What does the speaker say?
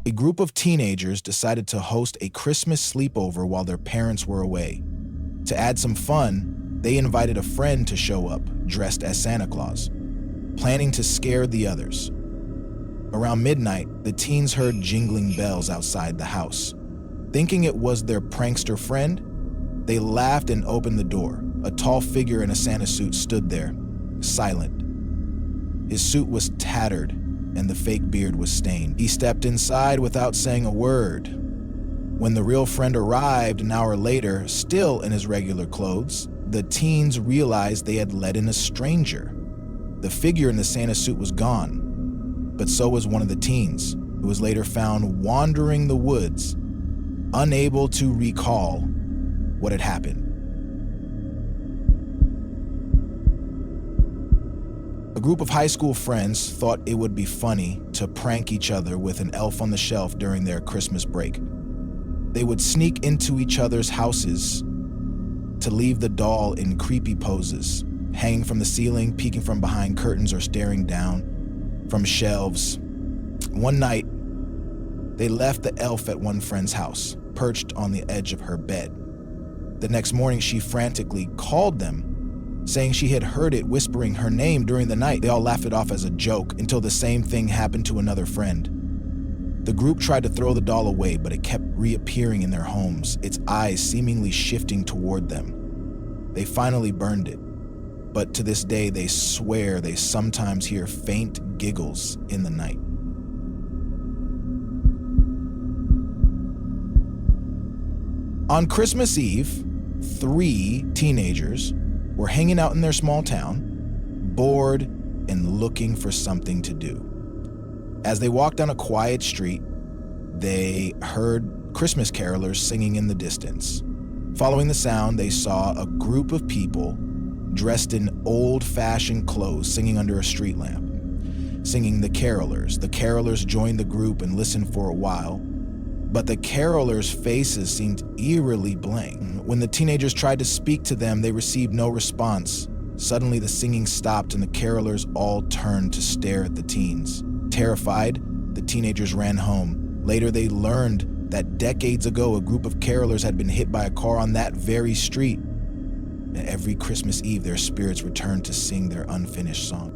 A group of teenagers decided to host a Christmas sleepover while their parents were away. To add some fun, they invited a friend to show up, dressed as Santa Claus, planning to scare the others. Around midnight, the teens heard jingling bells outside the house. Thinking it was their prankster friend, they laughed and opened the door. A tall figure in a Santa suit stood there, silent. His suit was tattered, and the fake beard was stained. He stepped inside without saying a word. When the real friend arrived an hour later, still in his regular clothes, the teens realized they had let in a stranger. The figure in the Santa suit was gone, but so was one of the teens, who was later found wandering the woods, unable to recall what had happened. A group of high school friends thought it would be funny to prank each other with an elf on the shelf during their Christmas break. They would sneak into each other's houses to leave the doll in creepy poses, hanging from the ceiling, peeking from behind curtains, or staring down from shelves. One night, they left the elf at one friend's house, perched on the edge of her bed. The next morning, she frantically called them, saying she had heard it whispering her name during the night. They all laughed it off as a joke until the same thing happened to another friend. The group tried to throw the doll away, but it kept reappearing in their homes, its eyes seemingly shifting toward them. They finally burned it, but to this day they swear they sometimes hear faint giggles in the night. On Christmas Eve, 3 teenagers were hanging out in their small town, bored and looking for something to do. As they walked down a quiet street, they heard Christmas carolers singing in the distance. Following the sound, they saw a group of people dressed in old-fashioned clothes singing under a street lamp, singing The Carolers. The carolers joined the group and listened for a while, but the carolers' faces seemed eerily blank. When the teenagers tried to speak to them, they received no response. Suddenly, the singing stopped and the carolers all turned to stare at the teens. Terrified, the teenagers ran home. Later, they learned that decades ago, a group of carolers had been hit by a car on that very street. And every Christmas Eve, their spirits returned to sing their unfinished song.